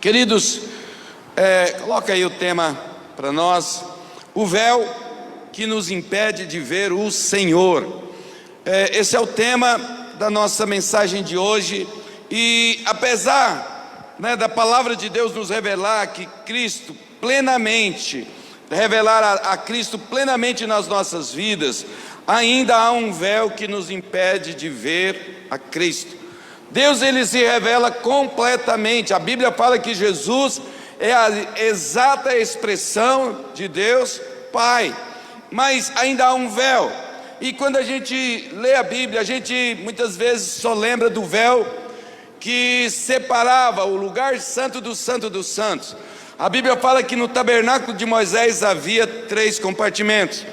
Queridos, coloca aí o tema para nós: o véu que nos impede de ver o Senhor. Esse é o tema da nossa mensagem de hoje. E apesar da palavra de Deus nos revelar que Cristo plenamente, revelar a Cristo plenamente nas nossas vidas, ainda há um véu que nos impede de ver a Cristo. Deus, ele se revela completamente. A Bíblia fala que Jesus é a exata expressão de Deus Pai, mas ainda há um véu. E quando a gente lê a Bíblia, a gente muitas vezes só lembra do véu que separava o lugar santo do santo dos santos. A Bíblia fala que no tabernáculo de Moisés havia 3 compartimentos.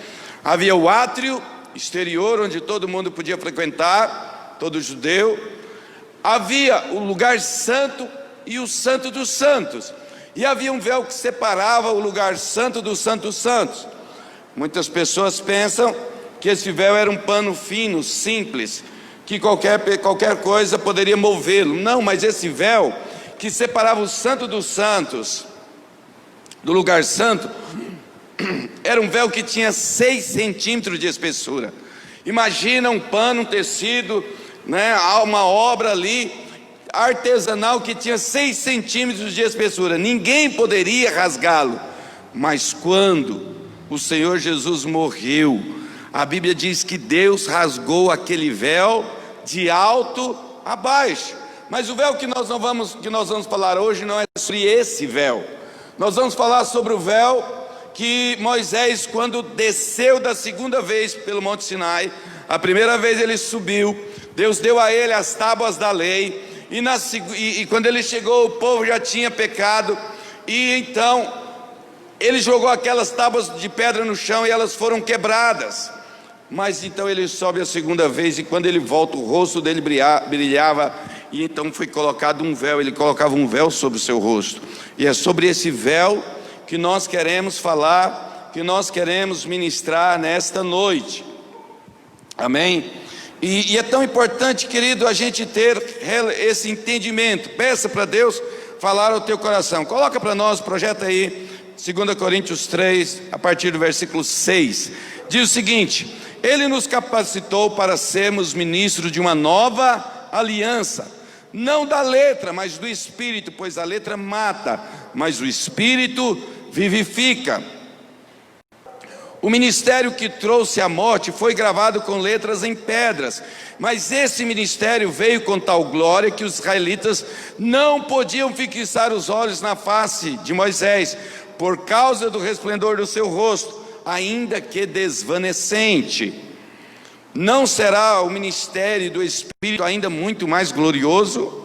Havia o átrio exterior, onde todo mundo podia frequentar, todo judeu. Havia o lugar santo e o santo dos santos, e havia um véu que separava o lugar santo do santo dos santos. Muitas pessoas pensam que esse véu era um pano fino, simples, que qualquer coisa poderia movê-lo. Não, mas esse véu que separava o santo dos santos do lugar santo era um véu que tinha 6 centímetros de espessura. Imagina um pano, um tecido, uma obra ali artesanal que tinha 6 centímetros de espessura. Ninguém poderia rasgá-lo. Mas quando o Senhor Jesus morreu, a Bíblia diz que Deus rasgou aquele véu de alto a baixo. Mas o véu que nós vamos falar hoje não é sobre esse véu. Nós vamos falar sobre o véu que Moisés, quando desceu da segunda vez pelo Monte Sinai, a primeira vez ele subiu, Deus deu a ele as tábuas da lei, e quando ele chegou, o povo já tinha pecado, e então ele jogou aquelas tábuas de pedra no chão e elas foram quebradas. Mas então ele sobe a segunda vez, e quando ele volta, o rosto dele brilhava, e então foi colocado um véu. Ele colocava um véu sobre o seu rosto, e é sobre esse véu que nós queremos falar, que nós queremos ministrar nesta noite. Amém? E é tão importante, querido, a gente ter esse entendimento. Peça para Deus falar ao teu coração. Coloca para nós, projeta aí 2 Coríntios 3, a partir do versículo 6. Diz o seguinte: Ele nos capacitou para sermos ministros de uma nova aliança, não da letra, mas do Espírito, pois a letra mata, mas o Espírito vivifica. O ministério que trouxe a morte foi gravado com letras em pedras, mas esse ministério veio com tal glória que os israelitas não podiam fixar os olhos na face de Moisés, por causa do resplendor do seu rosto, ainda que desvanecente. Não será o ministério do Espírito ainda muito mais glorioso?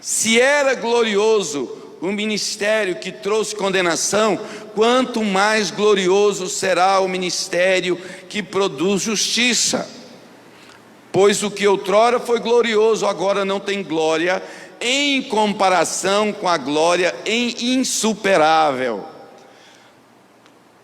Se era glorioso o ministério que trouxe condenação, quanto mais glorioso será o ministério que produz justiça. Pois o que outrora foi glorioso, agora não tem glória, em comparação com a glória insuperável.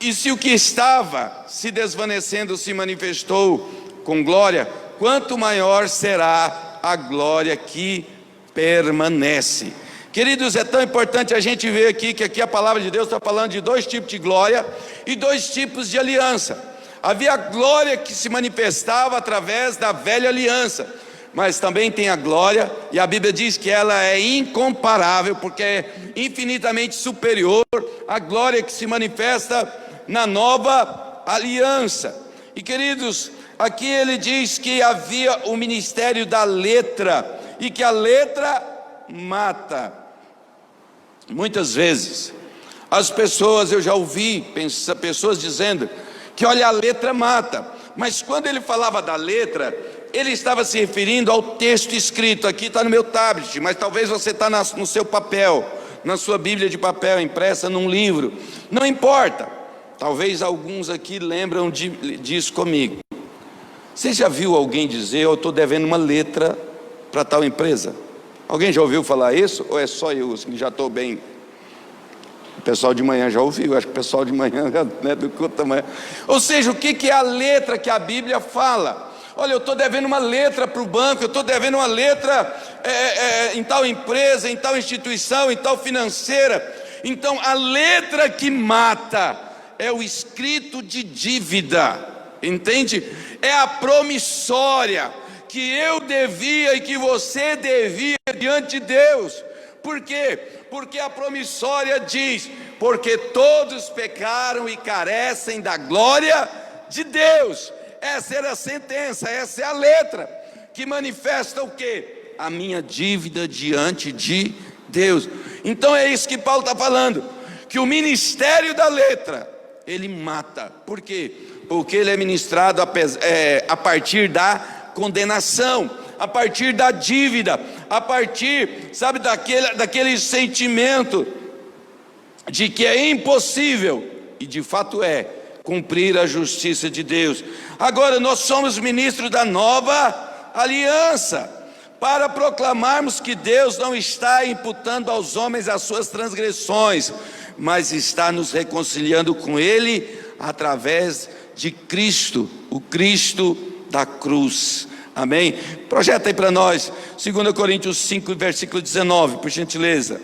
E se o que estava se desvanecendo se manifestou com glória, quanto maior será a glória que permanece. Queridos, é tão importante a gente ver aqui que aqui a palavra de Deus está falando de 2 tipos de glória e 2 tipos de aliança. Havia a glória que se manifestava através da velha aliança, mas também tem a glória, e a Bíblia diz que ela é incomparável, porque é infinitamente superior à glória que se manifesta na nova aliança. E queridos, aqui ele diz que havia o ministério da letra, e que a letra mata. Muitas vezes as pessoas, eu já ouvi pessoas dizendo que olha, a letra mata, mas quando ele falava da letra, ele estava se referindo ao texto escrito. Aqui está no meu tablet, mas talvez você está no seu papel, na sua Bíblia de papel, impressa num livro, não importa. Talvez alguns aqui lembram disso comigo. Você já viu alguém dizer: eu estou devendo uma letra para tal empresa? Alguém já ouviu falar isso? Ou é só eu que já estou bem? O pessoal de manhã já ouviu, acho que o pessoal de manhã do culto da manhã. Ou seja, o que é a letra que a Bíblia fala? Olha, eu estou devendo uma letra para o banco, eu estou devendo uma letra em tal empresa, em tal instituição, em tal financeira. Então a letra que mata é o escrito de dívida, entende? É a promissória que eu devia e que você devia diante de Deus. Por quê? Porque a promissória diz: porque todos pecaram e carecem da glória de Deus. Essa era a sentença, essa é a letra que manifesta o quê? A minha dívida diante de Deus. Então é isso que Paulo está falando, que o ministério da letra, ele mata. Por quê? Porque ele é ministrado a partir da condenação, a partir da dívida, a partir, sabe, daquele sentimento de que é impossível, e de fato é, cumprir a justiça de Deus. Agora nós somos ministros da nova aliança, para proclamarmos que Deus não está imputando aos homens as suas transgressões, mas está nos reconciliando com Ele através de Cristo, o Cristo da cruz. Amém? Projeta aí para nós 2 Coríntios 5, versículo 19, por gentileza.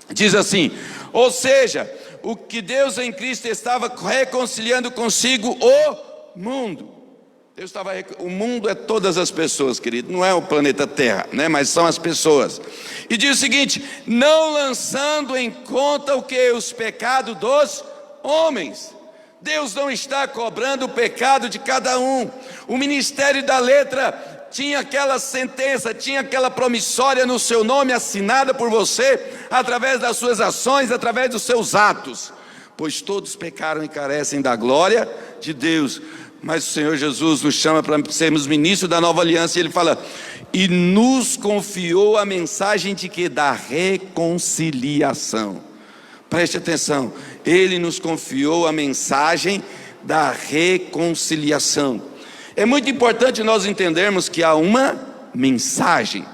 Diz assim: ou seja, o que Deus em Cristo estava reconciliando consigo o mundo. O mundo é todas as pessoas, querido, não é o planeta Terra, né? Mas são as pessoas. E diz o seguinte: não lançando em conta o que? Os pecados dos homens. Deus não está cobrando o pecado de cada um. O ministério da letra tinha aquela sentença, tinha aquela promissória no seu nome, assinada por você, através das suas ações, através dos seus atos. Pois todos pecaram e carecem da glória de Deus. Mas o Senhor Jesus nos chama para sermos ministros da nova aliança, e Ele fala: e nos confiou a mensagem de que? Da reconciliação. Preste atenção, Ele nos confiou a mensagem da reconciliação. É muito importante nós entendermos que há uma mensagem.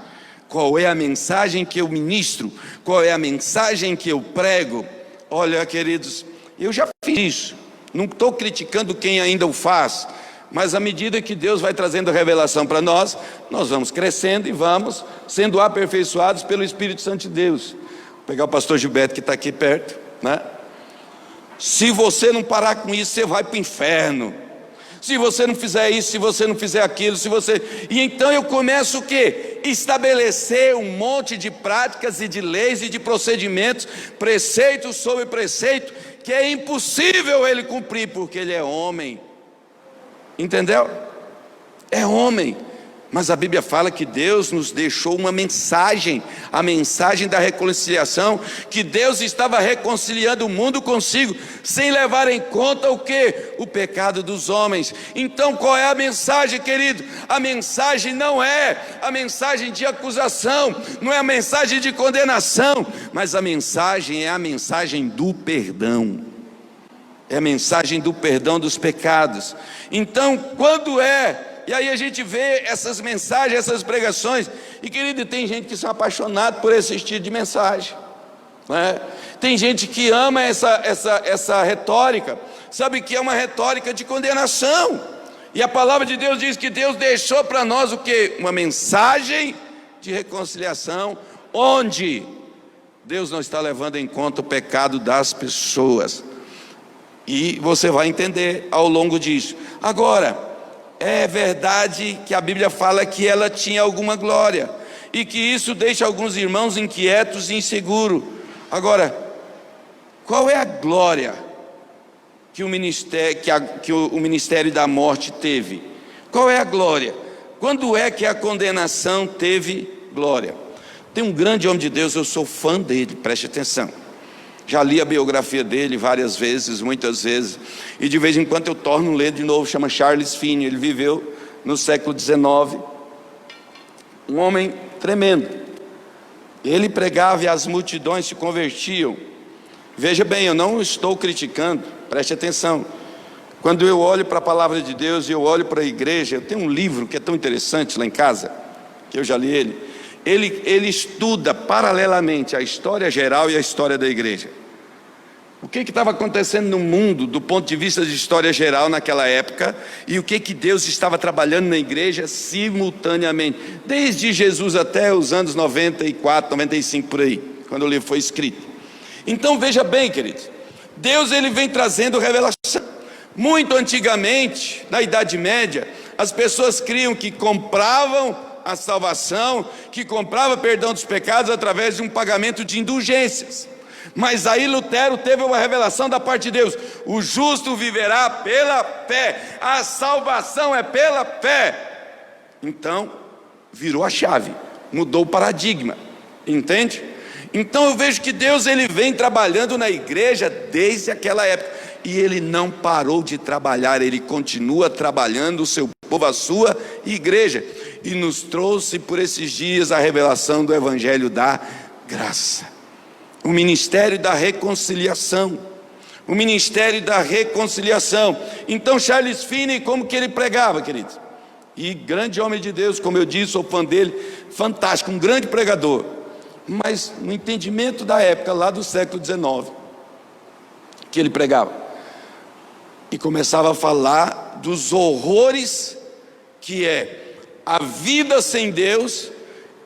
Qual é a mensagem que eu ministro? Qual é a mensagem que eu prego? Olha, queridos, eu já fiz isso. Não estou criticando quem ainda o faz, mas à medida que Deus vai trazendo revelação para nós, nós vamos crescendo e vamos sendo aperfeiçoados pelo Espírito Santo de Deus. Vou pegar o pastor Gilberto que está aqui perto, né? Se você não parar com isso, você vai para o inferno. Se você não fizer isso, se você não fizer aquilo, E então eu começo o quê? Estabelecer um monte de práticas e de leis e de procedimentos, preceito sobre preceito, que é impossível ele cumprir, porque ele é homem. Entendeu? É homem. Mas a Bíblia fala que Deus nos deixou uma mensagem, a mensagem da reconciliação, que Deus estava reconciliando o mundo consigo, sem levar em conta o quê? O pecado dos homens. Então qual é a mensagem, querido? A mensagem não é a mensagem de acusação, não é a mensagem de condenação, mas a mensagem é a mensagem do perdão. É a mensagem do perdão dos pecados. Então quando e aí a gente vê essas mensagens, essas pregações, e querido, tem gente que são apaixonado por esse estilo de mensagem, né? Tem gente que ama essa retórica, sabe que é uma retórica de condenação, e a palavra de Deus diz que Deus deixou para nós o quê? Uma mensagem de reconciliação, onde Deus não está levando em conta o pecado das pessoas, e você vai entender ao longo disso. Agora, é verdade que a Bíblia fala que ela tinha alguma glória, e que isso deixa alguns irmãos inquietos e inseguros. Agora, qual é a glória que o ministério da morte teve? Qual é a glória? Quando é que a condenação teve glória? Tem um grande homem de Deus, eu sou fã dele, preste atenção. Já li a biografia dele várias vezes, muitas vezes, e de vez em quando eu torno a ler de novo. Chama Charles Finney. Ele viveu no século XIX, um homem tremendo. Ele pregava e as multidões se convertiam. Veja bem, eu não estou criticando, preste atenção. Quando eu olho para a palavra de Deus e eu olho para a igreja, eu tenho um livro que é tão interessante lá em casa, que eu já li ele estuda paralelamente a história geral e a história da igreja. O que estava acontecendo no mundo do ponto de vista de história geral naquela época e o que Deus estava trabalhando na igreja simultaneamente, desde Jesus até os anos 94, 95 por aí, quando o livro foi escrito. Então veja bem, queridos, Deus ele vem trazendo revelação. Muito antigamente, na Idade Média, as pessoas criam que compravam a salvação, que comprava perdão dos pecados através de um pagamento de indulgências. Mas aí Lutero teve uma revelação da parte de Deus: o justo viverá pela fé, a salvação é pela fé. Então virou a chave, mudou o paradigma, entende? Então eu vejo que Deus ele vem trabalhando na igreja desde aquela época, e ele não parou de trabalhar, ele continua trabalhando o seu povo, a sua igreja, e nos trouxe por esses dias a revelação do evangelho da graça. O ministério da reconciliação. O ministério da reconciliação. Então Charles Finney, como que ele pregava, queridos? E grande homem de Deus, como eu disse, sou fã dele, fantástico, um grande pregador. Mas no entendimento da época, lá do século XIX, que ele pregava, e começava a falar dos horrores que é a vida sem Deus,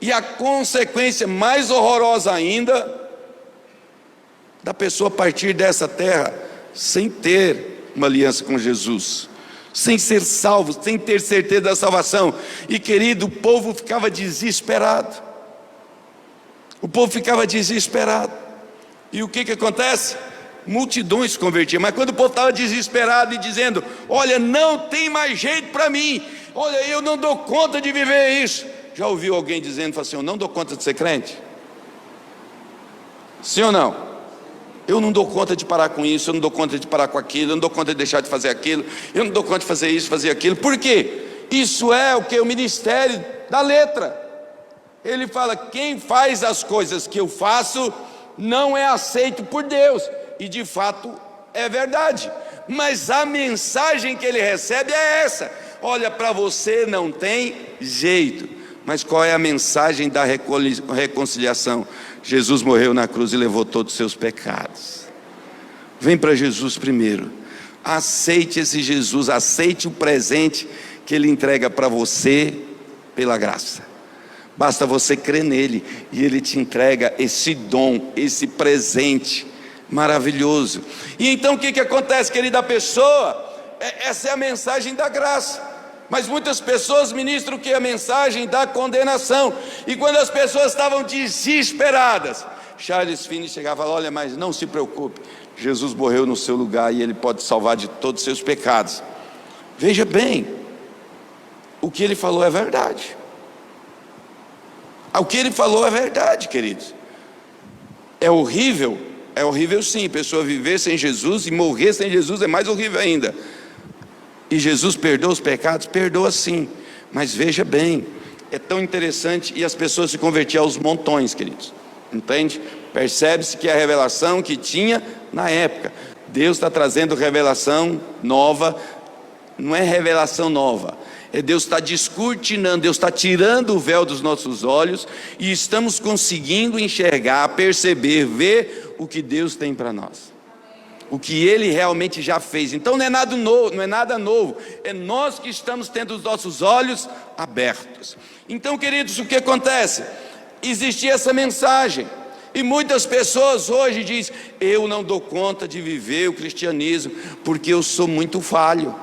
e a consequência mais horrorosa ainda, da pessoa partir dessa terra sem ter uma aliança com Jesus, sem ser salvo, sem ter certeza da salvação. E querido, o povo ficava desesperado. O povo ficava desesperado. E o que acontece? Multidões se convertiam. Mas quando o povo estava desesperado e dizendo: olha, não tem mais jeito para mim, olha, eu não dou conta de viver isso. Já ouviu alguém dizendo assim: eu não dou conta de ser crente? Sim ou não? Eu não dou conta de parar com isso, eu não dou conta de parar com aquilo, eu não dou conta de deixar de fazer aquilo, eu não dou conta de fazer isso, fazer aquilo. Por quê? Isso é o que? O ministério da letra. Ele fala: quem faz as coisas que eu faço não é aceito por Deus. E de fato é verdade, mas a mensagem que ele recebe é essa: olha, para você não tem jeito. Mas qual é a mensagem da reconciliação? Jesus morreu na cruz e levou todos os seus pecados. Vem para Jesus primeiro, aceite esse Jesus, aceite o presente que ele entrega para você pela graça. Basta você crer nele e ele te entrega esse dom, esse presente maravilhoso. E então o que acontece, querida pessoa? Essa é a mensagem da graça. Mas muitas pessoas ministram que a mensagem da condenação. E quando as pessoas estavam desesperadas, Charles Finney chegava e falava: olha, mas não se preocupe, Jesus morreu no seu lugar e ele pode salvar de todos os seus pecados. Veja bem, o que ele falou é verdade. O que ele falou é verdade, queridos. É horrível sim, a pessoa viver sem Jesus e morrer sem Jesus é mais horrível ainda. E Jesus perdoa os pecados? Perdoa sim, mas veja bem, é tão interessante, e as pessoas se convertiam aos montões, queridos, entende? Percebe-se que a revelação que tinha na época, Deus está trazendo revelação nova. Não é revelação nova, é Deus está descortinando, Deus está tirando o véu dos nossos olhos, e estamos conseguindo enxergar, perceber, ver o que Deus tem para nós, o que ele realmente já fez. Então não é nada novo, é nós que estamos tendo os nossos olhos abertos. Então, queridos, o que acontece? Existia essa mensagem, e muitas pessoas hoje dizem: eu não dou conta de viver o cristianismo, porque eu sou muito falho,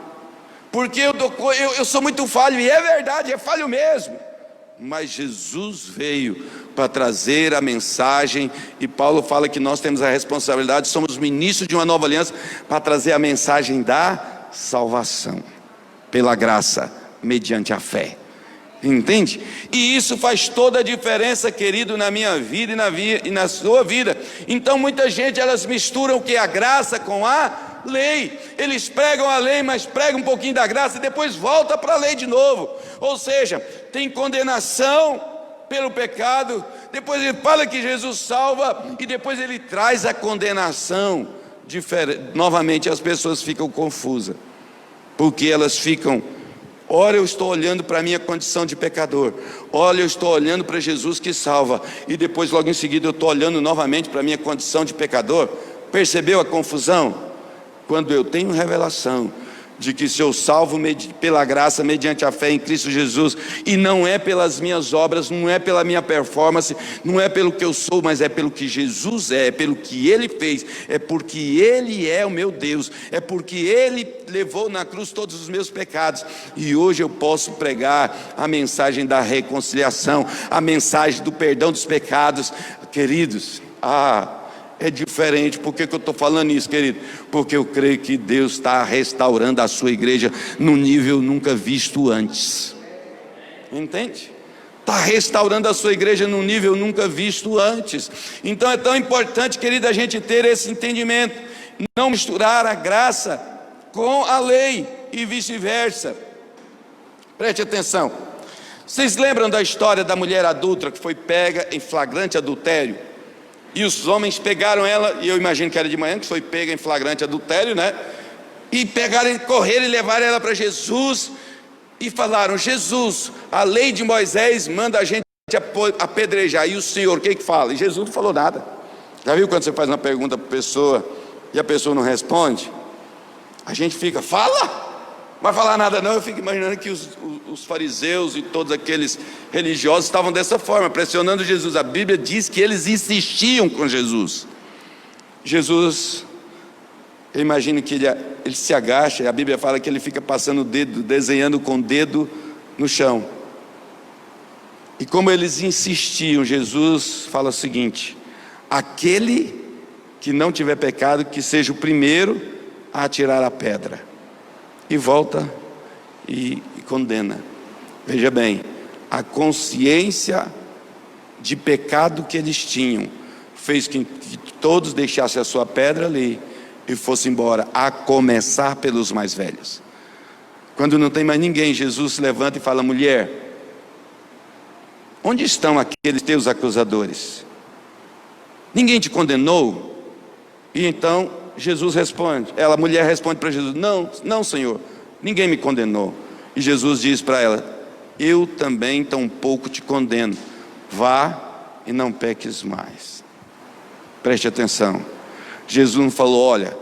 porque eu sou muito falho. E é verdade, é falho mesmo, mas Jesus veio para trazer a mensagem, e Paulo fala que nós temos a responsabilidade, somos ministros de uma nova aliança, para trazer a mensagem da salvação, pela graça, mediante a fé, entende? E isso faz toda a diferença, querido, na minha vida e na sua vida. Então muita gente, elas misturam o que? A graça com a lei. Eles pregam a lei, mas pregam um pouquinho da graça e depois volta para a lei de novo. Ou seja, tem condenação pelo pecado, depois ele fala que Jesus salva, e depois ele traz a condenação. Novamente as pessoas ficam confusas, porque elas ficam: ora eu estou olhando para a minha condição de pecador, olha eu estou olhando para Jesus que salva, e depois logo em seguida eu estou olhando novamente para a minha condição de pecador. Percebeu a confusão? Quando eu tenho revelação de que sou salvo pela graça, mediante a fé em Cristo Jesus, e não é pelas minhas obras, não é pela minha performance, não é pelo que eu sou, mas é pelo que Jesus é pelo que Ele fez, é porque Ele é o meu Deus, é porque Ele levou na cruz todos os meus pecados, e hoje eu posso pregar a mensagem da reconciliação, a mensagem do perdão dos pecados. Queridos, é diferente. Por que eu estou falando isso, querido? Porque eu creio que Deus está restaurando a sua igreja num nível nunca visto antes. Entende? Está restaurando a sua igreja num nível nunca visto antes. Então é tão importante, querido, a gente ter esse entendimento. Não misturar a graça com a lei e vice-versa. Preste atenção. Vocês lembram da história da mulher adúltera que foi pega em flagrante adultério? E os homens pegaram ela, e eu imagino que era de manhã, que foi pega em flagrante adultério, né? E pegaram, correram e levaram ela para Jesus, e falaram: Jesus, a lei de Moisés manda a gente apedrejar, e o Senhor, o que fala? E Jesus não falou nada. Já viu quando você faz uma pergunta para a pessoa, e a pessoa não responde? A gente fica, fala! Não vai falar nada não. Eu fico imaginando que os fariseus e todos aqueles religiosos estavam dessa forma, pressionando Jesus. A Bíblia diz que eles insistiam com Jesus. Jesus, eu imagino que ele se agacha, a Bíblia fala que ele fica passando o dedo, desenhando com o dedo no chão. E como eles insistiam, Jesus fala o seguinte: aquele que não tiver pecado, que seja o primeiro a atirar a pedra. E volta e condena. Veja bem, a consciência de pecado que eles tinham fez que todos deixassem a sua pedra ali e fossem embora, a começar pelos mais velhos. Quando não tem mais ninguém, Jesus se levanta e fala: mulher, onde estão aqueles teus acusadores? Ninguém te condenou? E então Jesus responde, a mulher responde para Jesus: não Senhor, ninguém me condenou. E Jesus diz para ela: eu também tampouco te condeno, vá e não peques mais. Preste atenção, Jesus não falou: olha,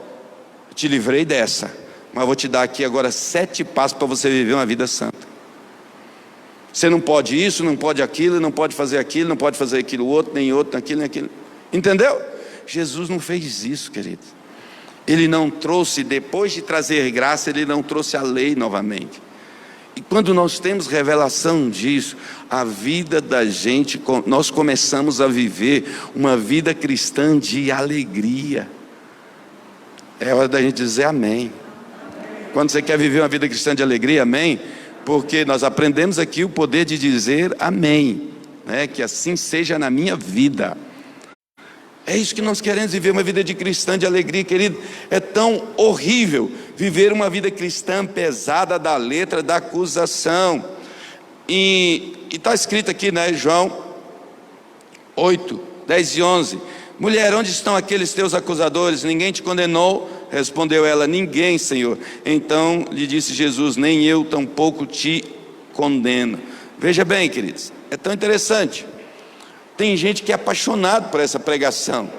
te livrei dessa, mas vou te dar aqui agora 7 passos para você viver uma vida santa. Você não pode isso, não pode aquilo, não pode fazer aquilo, não pode fazer aquilo outro, nem aquilo, nem aquilo. Entendeu? Jesus não fez isso, querido. Ele não trouxe, depois de trazer graça, ele não trouxe a lei novamente. E quando nós temos revelação disso, a vida da gente, nós começamos a viver uma vida cristã de alegria. É hora da gente dizer amém. Quando você quer viver uma vida cristã de alegria, amém? Porque nós aprendemos aqui o poder de dizer amém, né? Que assim seja na minha vida. É isso que nós queremos, viver uma vida de cristã de alegria, querido. É tão horrível viver uma vida cristã pesada da letra da acusação. E está escrito aqui, né, João 8, 10 e 11. Mulher, onde estão aqueles teus acusadores? Ninguém te condenou? Respondeu ela: ninguém, Senhor. Então lhe disse Jesus: nem eu tampouco te condeno. Veja bem, queridos, é tão interessante. Tem gente que é apaixonado por essa pregação.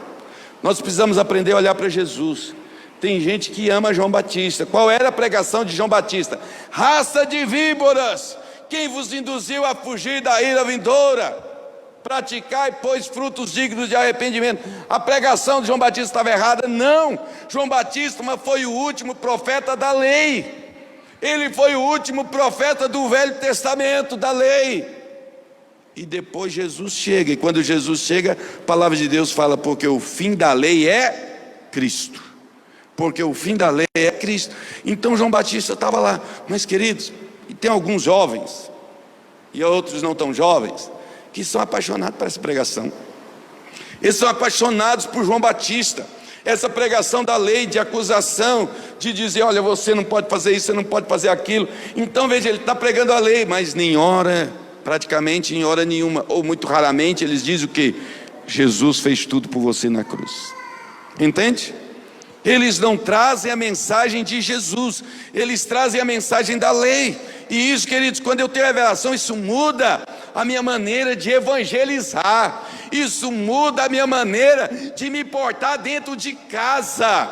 Nós precisamos aprender a olhar para Jesus. Tem gente que ama João Batista. Qual era a pregação de João Batista? Raça de víboras, quem vos induziu a fugir da ira vindoura? Praticai, pois, frutos dignos de arrependimento. A pregação de João Batista estava errada? Não. João Batista foi o último profeta da lei. Ele foi o último profeta do Velho Testamento, da lei. E depois Jesus chega, e quando Jesus chega, a palavra de Deus fala: porque o fim da lei é Cristo. Porque o fim da lei é Cristo. Então João Batista estava lá. Mas, queridos, e tem alguns jovens, e outros não tão jovens, que são apaixonados por essa pregação. Eles são apaixonados por João Batista. Essa pregação da lei, de acusação, de dizer: olha, você não pode fazer isso, você não pode fazer aquilo. Então veja, ele está pregando a lei, mas nem hora, praticamente em hora nenhuma, ou muito raramente, eles dizem o que? Jesus fez tudo por você na cruz. Entende? Eles não trazem a mensagem de Jesus, eles trazem a mensagem da lei. E isso, queridos, quando eu tenho revelação, isso muda a minha maneira de evangelizar, isso muda a minha maneira de me portar dentro de casa.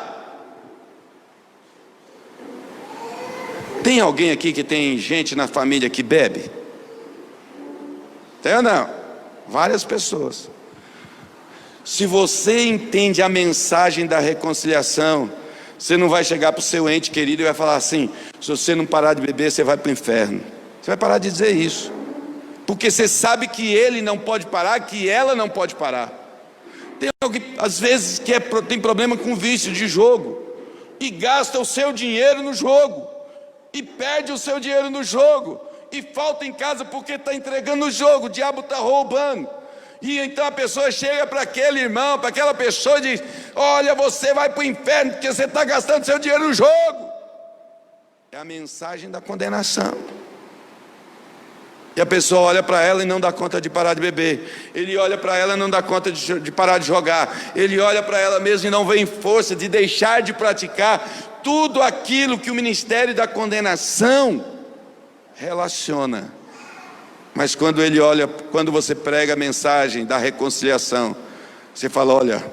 Tem alguém aqui que tem gente na família que bebe? Tem ou não? Várias pessoas. Se você entende a mensagem da reconciliação, você não vai chegar para o seu ente querido e vai falar assim: se você não parar de beber, você vai para o inferno. Você vai parar de dizer isso, porque você sabe que ele não pode parar, que ela não pode parar. Tem alguém, às vezes, que tem problema com vício de jogo, e gasta o seu dinheiro no jogo, e perde o seu dinheiro no jogo, e falta em casa porque está entregando no jogo, o diabo está roubando. E então a pessoa chega para aquele irmão, para aquela pessoa e diz: olha, você vai para o inferno porque você está gastando seu dinheiro no jogo. É a mensagem da condenação. E a pessoa olha para ela e não dá conta de parar de beber. Ele olha para ela e não dá conta de parar de jogar. Ele olha para ela mesmo e não vem força de deixar de praticar tudo aquilo que o ministério da condenação relaciona. Mas quando ele olha, quando você prega a mensagem da reconciliação, você fala: olha,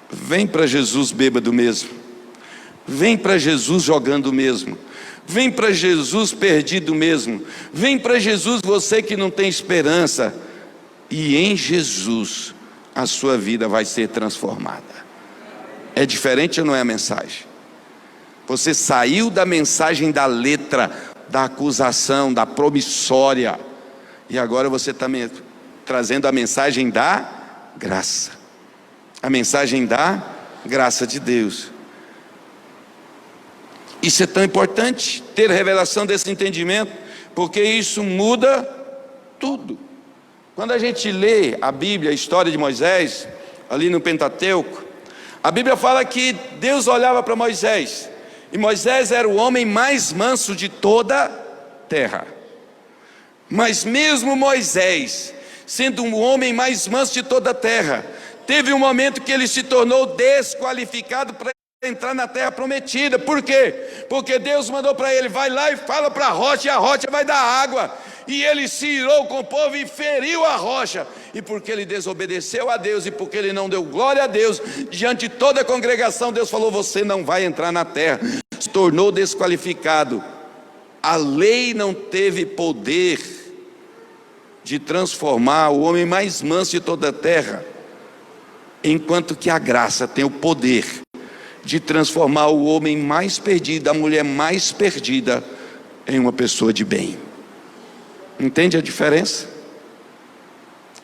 vem para Jesus bêbado mesmo, vem para Jesus jogando mesmo, vem para Jesus perdido mesmo, vem para Jesus você que não tem esperança, e em Jesus a sua vida vai ser transformada. É diferente ou não é a mensagem? Você saiu da mensagem da letra, da acusação, da promissória, e agora você está trazendo a mensagem da graça, a mensagem da graça de Deus. Isso é tão importante, ter revelação desse entendimento, porque isso muda tudo. Quando a gente lê a Bíblia, a história de Moisés, ali no Pentateuco, a Bíblia fala que Deus olhava para Moisés, e Moisés era o homem mais manso de toda a terra. Mas mesmo Moisés, sendo um homem mais manso de toda a terra, teve um momento que ele se tornou desqualificado para entrar na terra prometida. Por quê? Porque Deus mandou para ele: vai lá e fala para a rocha, e a rocha vai dar água. E ele se irou com o povo e feriu a rocha. E porque ele desobedeceu a Deus, e porque ele não deu glória a Deus, diante de toda a congregação, Deus falou: você não vai entrar na terra. Se tornou desqualificado. A lei não teve poder de transformar o homem mais manso de toda a terra, enquanto que a graça tem o poder de transformar o homem mais perdido, a mulher mais perdida, em uma pessoa de bem. Entende a diferença?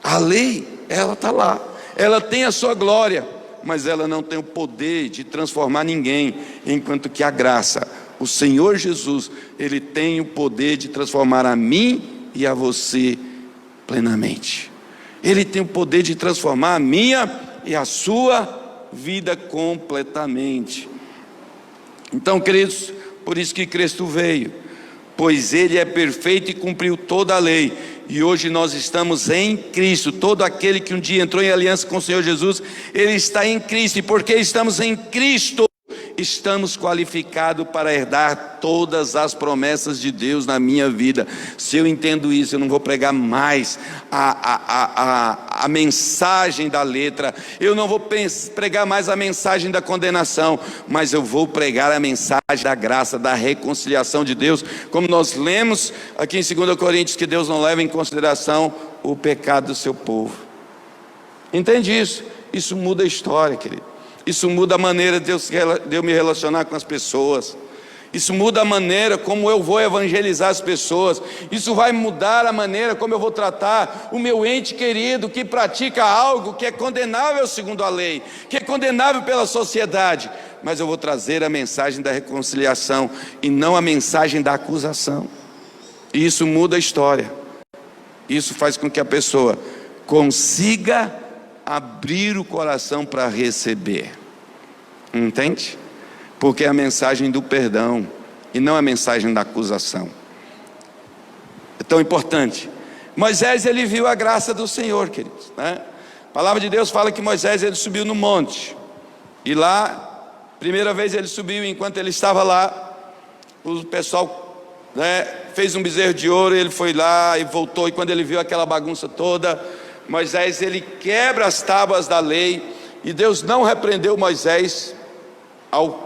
A lei, ela está lá, ela tem a sua glória, mas ela não tem o poder de transformar ninguém, enquanto que a graça, o Senhor Jesus, Ele tem o poder de transformar a mim e a você plenamente. Ele tem o poder de transformar a minha e a sua vida completamente. Então, queridos, por isso que Cristo veio, pois Ele é perfeito e cumpriu toda a lei. E hoje nós estamos em Cristo. Todo aquele que um dia entrou em aliança com o Senhor Jesus, ele está em Cristo. E porque estamos em Cristo, estamos qualificados para herdar todas as promessas de Deus na minha vida. Se eu entendo isso, eu não vou pregar mais a mensagem da letra, eu não vou pregar mais a mensagem da condenação, mas eu vou pregar a mensagem da graça, da reconciliação de Deus, como nós lemos aqui em 2 Coríntios, que Deus não leva em consideração o pecado do seu povo. Entende isso? Isso muda a história, querido. Isso muda a maneira de eu me relacionar com as pessoas. Isso muda a maneira como eu vou evangelizar as pessoas. Isso vai mudar a maneira como eu vou tratar o meu ente querido que pratica algo que é condenável segundo a lei, que é condenável pela sociedade. Mas eu vou trazer a mensagem da reconciliação e não a mensagem da acusação. E isso muda a história. Isso faz com que a pessoa consiga abrir o coração para receber. Entende? Porque é a mensagem do perdão e não a mensagem da acusação. É tão importante. Moisés, ele viu a graça do Senhor, queridos, né? A palavra de Deus fala que Moisés, ele subiu no monte, e lá, primeira vez ele subiu, enquanto ele estava lá, o pessoal né? Fez um bezerro de ouro, ele foi lá e voltou, e quando ele viu aquela bagunça toda, Moisés, ele quebra as tábuas da lei, e Deus não repreendeu Moisés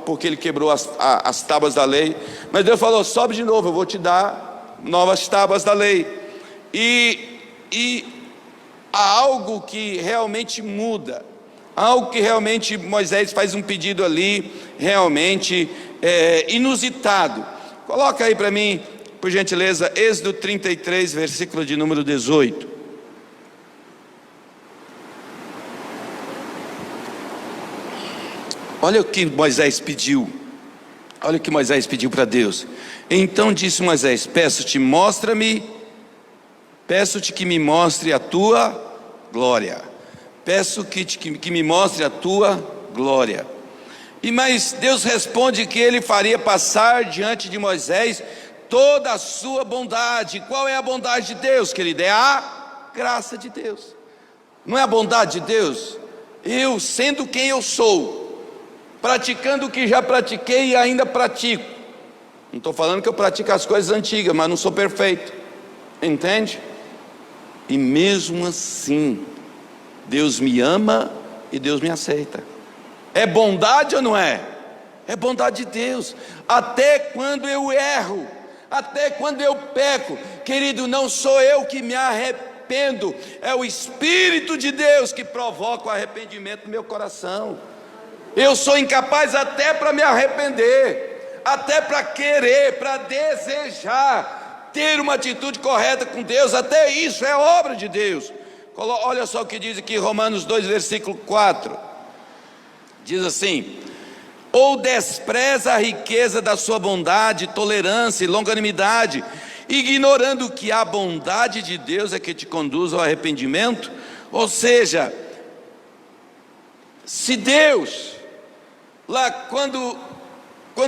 porque ele quebrou as tábuas da lei, mas Deus falou: sobe de novo, eu vou te dar novas tábuas da lei. E há algo que realmente muda, algo que realmente Moisés faz um pedido ali, realmente inusitado. Coloca aí para mim, por gentileza, Êxodo 33, versículo de número 18. Olha o que Moisés pediu. Olha o que Moisés pediu para Deus. Então disse Moisés: peço-te que me mostre a tua glória. Peço que me mostre a tua glória. Mas Deus responde que ele faria passar diante de Moisés toda a sua bondade. Qual é a bondade de Deus, querido? É a graça de Deus. Não é a bondade de Deus? Eu, sendo quem eu sou, praticando o que já pratiquei e ainda pratico. Não estou falando que eu pratico as coisas antigas, mas não sou perfeito, entende? E mesmo assim, Deus me ama e Deus me aceita. É bondade ou não é? É bondade de Deus. Até quando eu erro, até quando eu peco, querido, não sou eu que me arrependo, é o Espírito de Deus que provoca o arrependimento no meu coração. Eu sou incapaz até para me arrepender, até para querer, para desejar ter uma atitude correta com Deus. Até isso é obra de Deus. Olha só o que diz aqui Romanos 2, versículo 4. Diz assim: ou despreza a riqueza da sua bondade, tolerância e longanimidade, ignorando que a bondade de Deus é que te conduz ao arrependimento. Ou seja, se Deus, lá quando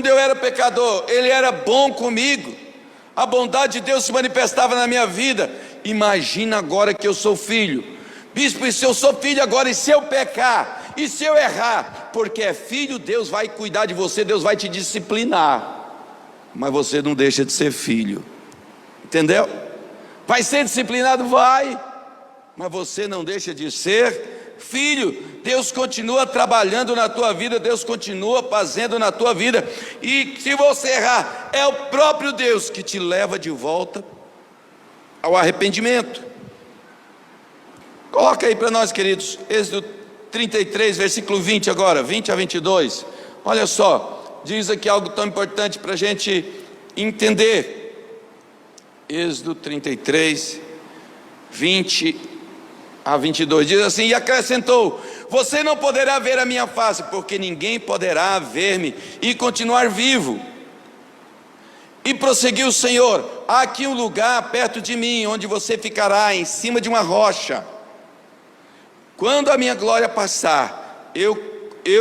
eu era pecador, Ele era bom comigo, a bondade de Deus se manifestava na minha vida, imagina agora que eu sou filho. Bispo, e se eu sou filho agora, e se eu pecar, e se eu errar? Porque é filho, Deus vai cuidar de você, Deus vai te disciplinar, mas você não deixa de ser filho, entendeu? Vai ser disciplinado? Vai, mas você não deixa de ser filho. Deus continua trabalhando na tua vida, Deus continua fazendo na tua vida, e se você errar, é o próprio Deus que te leva de volta ao arrependimento. Coloca aí para nós, queridos, Êxodo 33, versículo 20 agora, 20 a 22. Olha só, diz aqui algo tão importante para a gente entender. Êxodo 33, 20 a 22, diz assim: e acrescentou: você não poderá ver a minha face, porque ninguém poderá ver-me e continuar vivo. E prosseguiu o Senhor: há aqui um lugar perto de mim, onde você ficará em cima de uma rocha. Quando a minha glória passar, eu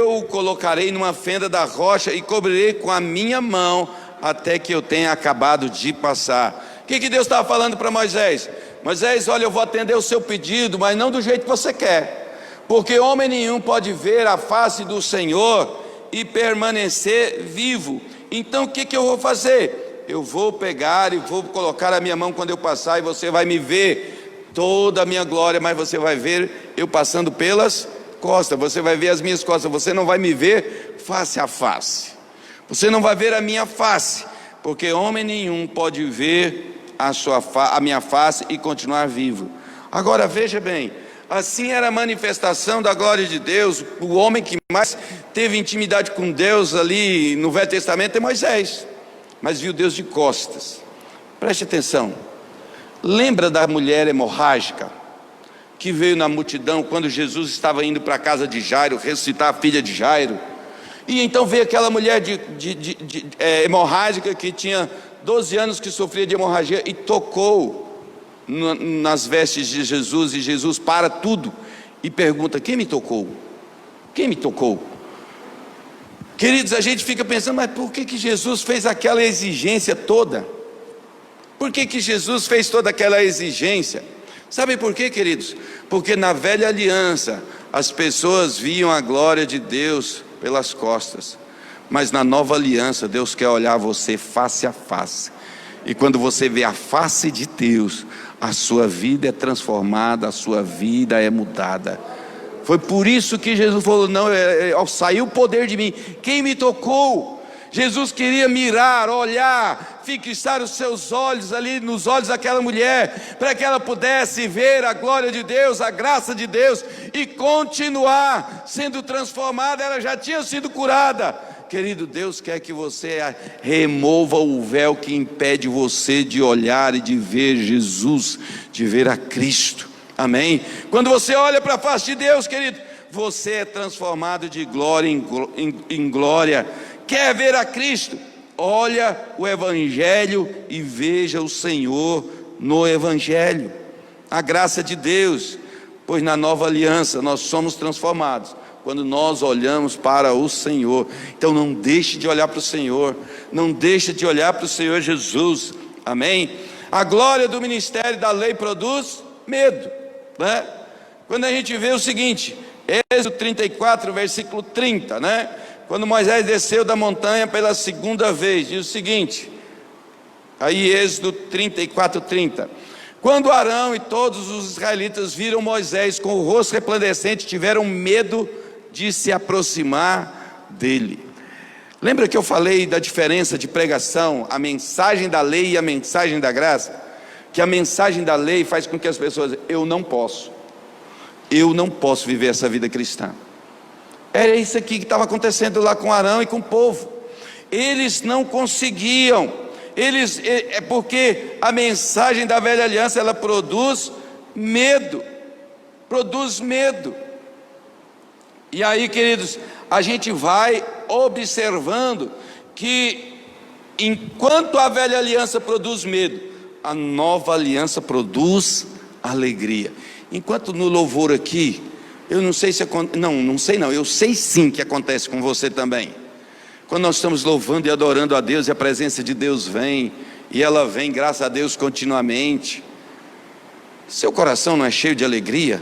o colocarei numa fenda da rocha e cobrirei com a minha mão, até que eu tenha acabado de passar. O que Deus estava falando para Moisés? Moisés, olha, eu vou atender o seu pedido, mas não do jeito que você quer, porque homem nenhum pode ver a face do Senhor e permanecer vivo. Então o que eu vou fazer? Eu vou pegar e vou colocar a minha mão quando eu passar, e você vai me ver toda a minha glória, mas você vai ver eu passando pelas costas, você vai ver as minhas costas, você não vai me ver face a face, você não vai ver a minha face, porque homem nenhum pode ver a minha face e continuar vivo. Agora veja bem, assim era a manifestação da glória de Deus. O homem que mais teve intimidade com Deus ali no Velho Testamento é Moisés, mas viu Deus de costas. Preste atenção, lembra da mulher hemorrágica que veio na multidão quando Jesus estava indo para a casa de Jairo ressuscitar a filha de Jairo? E então veio aquela mulher hemorrágica que tinha 12 anos, que sofria de hemorragia, e tocou nas vestes de Jesus, e Jesus para tudo e pergunta: quem me tocou? Quem me tocou? Queridos, a gente fica pensando, mas por que Jesus fez aquela exigência toda? Por que Jesus fez toda aquela exigência? Sabe por quê, queridos? Porque na velha aliança as pessoas viam a glória de Deus pelas costas, mas na nova aliança Deus quer olhar você face a face. E quando você vê a face de Deus, a sua vida é transformada, a sua vida é mudada. Foi por isso que Jesus falou: não, saiu o poder de mim. Quem me tocou? Jesus queria mirar, olhar, fixar os seus olhos ali nos olhos daquela mulher, para que ela pudesse ver a glória de Deus, a graça de Deus, e continuar sendo transformada. Ela já tinha sido curada. Querido, Deus quer que você remova o véu que impede você de olhar e de ver Jesus, de ver a Cristo. Amém? Quando você olha para a face de Deus, querido, você é transformado de glória em glória. Quer ver a Cristo? Olha o Evangelho e veja o Senhor no Evangelho. A graça de Deus, pois na nova aliança nós somos transformados quando nós olhamos para o Senhor. Então não deixe de olhar para o Senhor, não deixe de olhar para o Senhor Jesus. Amém? A glória do ministério da lei produz medo, né? Quando a gente vê o seguinte, Êxodo 34, versículo 30, né? Quando Moisés desceu da montanha pela segunda vez, diz o seguinte, aí Êxodo 34, 30. Quando Arão e todos os israelitas viram Moisés com o rosto resplandecente, tiveram medo de se aproximar dele. Lembra que eu falei da diferença de pregação, a mensagem da lei e a mensagem da graça? Que a mensagem da lei faz com que as pessoas dizem: eu não posso viver essa vida cristã. Era isso aqui que estava acontecendo lá com Arão e com o povo. Eles não conseguiam. É porque a mensagem da velha aliança, ela produz medo. Produz medo. E aí, queridos, a gente vai observando que enquanto a velha aliança produz medo, a nova aliança produz alegria. Enquanto no louvor aqui, eu não sei se eu sei sim que acontece com você também. Quando nós estamos louvando e adorando a Deus e a presença de Deus vem, e ela vem, graças a Deus, continuamente, seu coração não é cheio de alegria?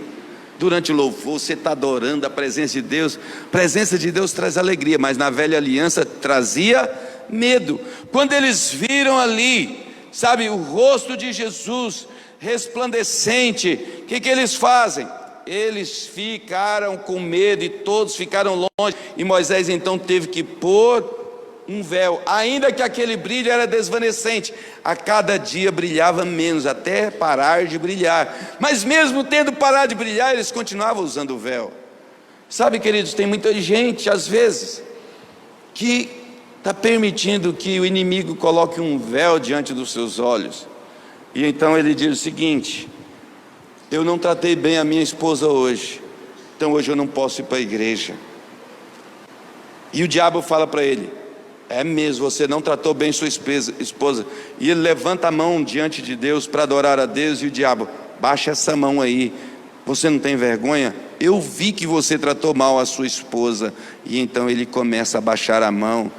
Durante o louvor você está adorando a presença de Deus traz alegria, mas na velha aliança trazia medo. Quando eles viram ali, sabe, o rosto de Jesus resplandecente, o que eles fazem? Eles ficaram com medo e todos ficaram longe, e Moisés então teve que pôr um véu, ainda que aquele brilho era desvanecente, a cada dia brilhava menos, até parar de brilhar, mas mesmo tendo parado de brilhar, eles continuavam usando o véu. Sabe, queridos, tem muita gente às vezes que está permitindo que o inimigo coloque um véu diante dos seus olhos, e então ele diz o seguinte: eu não tratei bem a minha esposa hoje, então hoje eu não posso ir para a igreja. E o diabo fala para ele: é mesmo, você não tratou bem sua esposa. E ele levanta a mão diante de Deus para adorar a Deus, e o diabo: baixa essa mão aí, você não tem vergonha? Eu vi que você tratou mal a sua esposa. E então ele começa a baixar a mão,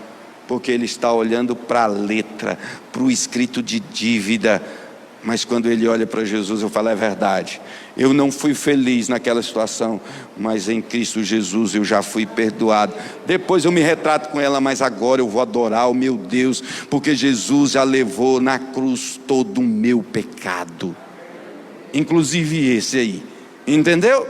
porque ele está olhando para a letra, para o escrito de dívida. Mas quando ele olha para Jesus, eu falo: é verdade, eu não fui feliz naquela situação, mas em Cristo Jesus eu já fui perdoado. Depois eu me retrato com ela, mas agora eu vou adorar o meu Deus, porque Jesus já levou na cruz todo o meu pecado, inclusive esse aí, entendeu?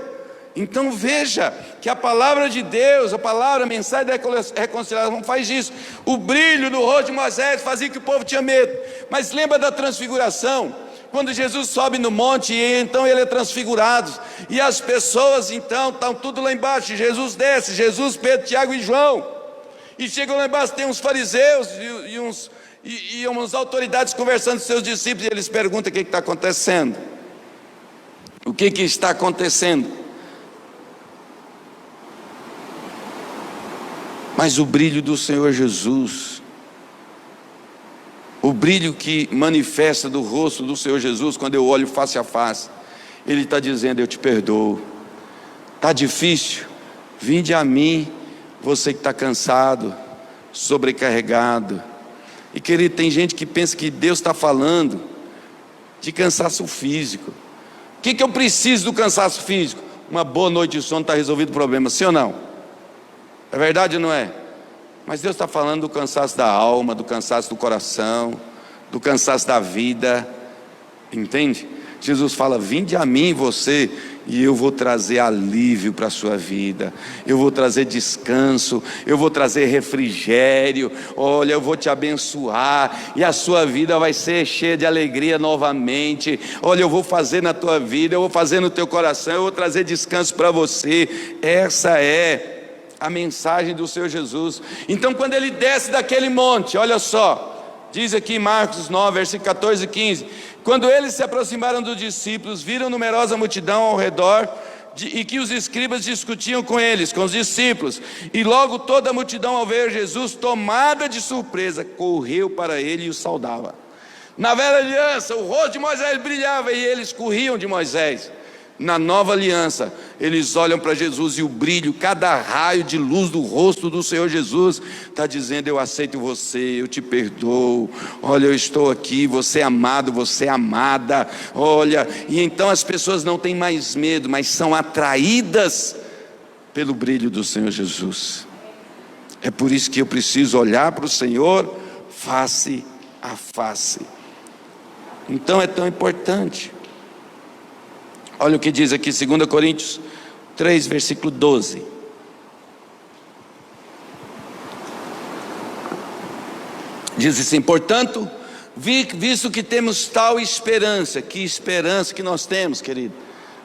Então veja que a palavra de Deus, a mensagem da reconciliação faz isso. O brilho no rosto de Moisés fazia que o povo tinha medo. Mas lembra da transfiguração? Quando Jesus sobe no monte e então ele é transfigurado, e as pessoas então estão tudo lá embaixo, Jesus desce, Jesus, Pedro, Tiago e João, e chegam lá embaixo, tem uns fariseus e umas autoridades conversando com seus discípulos, e eles perguntam: o que está acontecendo? O que está acontecendo? Mas o brilho do Senhor Jesus, o brilho que manifesta do rosto do Senhor Jesus, quando eu olho face a face, Ele está dizendo: eu te perdoo. Está difícil? Vinde a mim, você que está cansado, sobrecarregado. E querido, tem gente que pensa que Deus está falando de cansaço físico. O que eu preciso do cansaço físico? Uma boa noite de sono, está resolvido o problema, sim ou não? É verdade ou não é? Mas Deus está falando do cansaço da alma, do cansaço do coração, do cansaço da vida, entende? Jesus fala: vinde a mim você, e eu vou trazer alívio para a sua vida, eu vou trazer descanso, eu vou trazer refrigério, olha, eu vou te abençoar, e a sua vida vai ser cheia de alegria novamente. Olha, eu vou fazer na tua vida, eu vou fazer no teu coração, eu vou trazer descanso para você. Essa é a mensagem do Senhor Jesus. Então, quando ele desce daquele monte, olha só, diz aqui em Marcos 9, versículo 14 e 15: quando eles se aproximaram dos discípulos, viram numerosa multidão ao redor, e que os escribas discutiam com eles, com os discípulos. E logo toda a multidão, ao ver Jesus, tomada de surpresa, correu para ele e o saudava. Na velha aliança, o rosto de Moisés brilhava e eles corriam de Moisés. Na nova aliança, eles olham para Jesus e o brilho, cada raio de luz do rosto do Senhor Jesus está dizendo: eu aceito você, eu te perdoo, olha, eu estou aqui, você é amado, você é amada, olha. E então as pessoas não têm mais medo, mas são atraídas pelo brilho do Senhor Jesus. É por isso que eu preciso olhar para o Senhor face a face. Então é tão importante. Olha o que diz aqui 2 Coríntios 3, versículo 12. Diz assim: portanto, visto que temos tal esperança. Que esperança que nós temos, querido?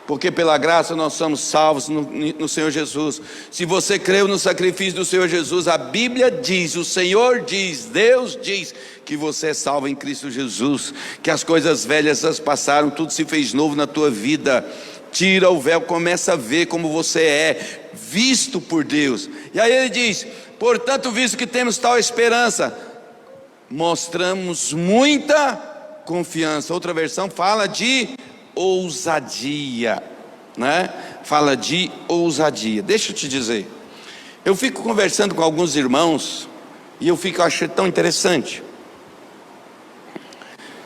Porque pela graça nós somos salvos no Senhor Jesus. Se você creu no sacrifício do Senhor Jesus, a Bíblia diz, o Senhor diz, Deus diz que você é salvo em Cristo Jesus, que as coisas velhas as passaram, tudo se fez novo na tua vida. Tira o véu, começa a ver como você é visto por Deus. E aí ele diz: portanto, visto que temos tal esperança, mostramos muita confiança. Outra versão fala de ousadia, né? Fala de ousadia. Deixa eu te dizer, eu fico conversando com alguns irmãos e eu fico achando tão interessante.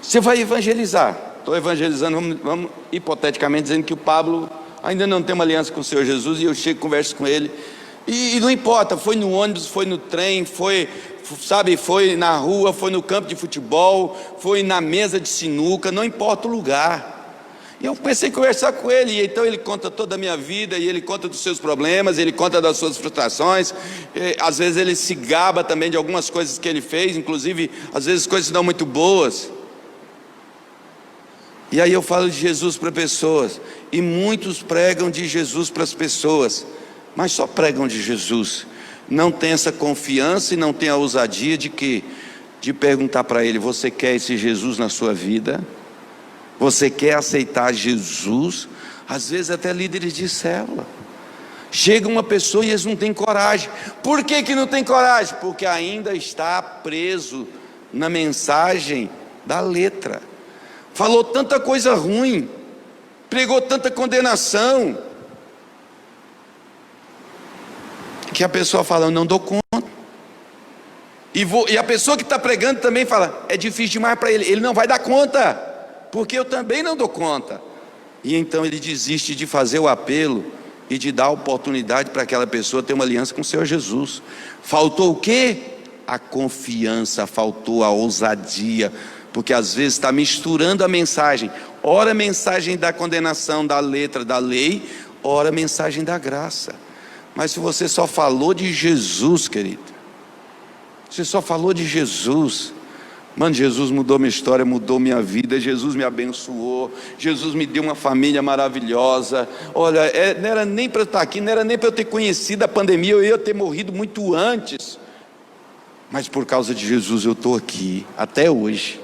Você vai evangelizar, estou evangelizando, vamos hipoteticamente dizendo que o Pablo ainda não tem uma aliança com o Senhor Jesus, e eu chego e converso com ele, e não importa, foi no ônibus, foi no trem, foi na rua, foi no campo de futebol, foi na mesa de sinuca, não importa o lugar. E eu comecei a conversar com ele, e então ele conta toda a minha vida, e ele conta dos seus problemas, ele conta das suas frustrações, às vezes ele se gaba também de algumas coisas que ele fez, inclusive às vezes coisas não muito boas. E aí eu falo de Jesus para pessoas, e muitos pregam de Jesus para as pessoas, mas só pregam de Jesus, não tem essa confiança e não tem a ousadia de quê? De perguntar para ele: você quer esse Jesus na sua vida? Você quer aceitar Jesus? Às vezes até líderes de célula, chega uma pessoa e eles não têm coragem. Por que não tem coragem? Porque ainda está preso na mensagem da letra. Falou tanta coisa ruim, pregou tanta condenação, que a pessoa fala: eu não dou conta. E a pessoa que está pregando também fala: é difícil demais para ele não vai dar conta, porque eu também não dou conta. E então ele desiste de fazer o apelo e de dar a oportunidade para aquela pessoa ter uma aliança com o Senhor Jesus. Faltou o quê? A confiança, faltou a ousadia, porque às vezes está misturando a mensagem, ora a mensagem da condenação, da letra, da lei, ora a mensagem da graça. Mas se você só falou de Jesus, querido, você só falou de Jesus, mano, Jesus mudou minha história, mudou minha vida, Jesus me abençoou, Jesus me deu uma família maravilhosa, olha, não era nem para eu estar aqui, não era nem para eu ter conhecido a pandemia, eu ia ter morrido muito antes, mas por causa de Jesus eu estou aqui, até hoje.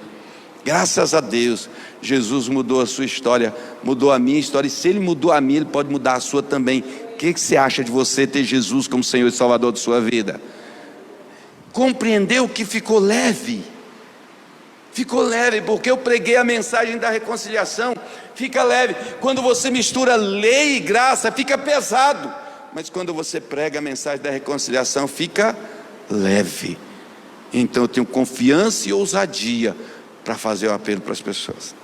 Graças a Deus, Jesus mudou a sua história, mudou a minha história, e se Ele mudou a minha, Ele pode mudar a sua também. O que você acha de você ter Jesus como Senhor e Salvador de sua vida? Compreendeu que ficou leve? Ficou leve, porque eu preguei a mensagem da reconciliação, fica leve. Quando você mistura lei e graça, fica pesado, mas quando você prega a mensagem da reconciliação, fica leve. Então eu tenho confiança e ousadia para fazer o apelo para as pessoas.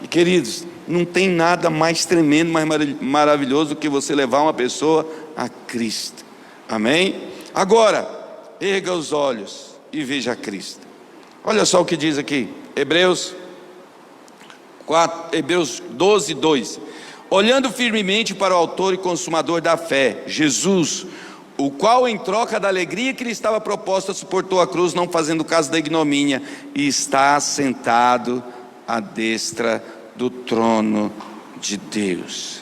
E queridos, não tem nada mais tremendo, mais maravilhoso do que você levar uma pessoa a Cristo. Amém? Agora, erga os olhos e veja Cristo. Olha só o que diz aqui, Hebreus 12, 2. Olhando firmemente para o autor e consumador da fé, Jesus, o qual em troca da alegria que lhe estava proposta, suportou a cruz, não fazendo caso da ignomínia, e está sentado à destra do trono de Deus.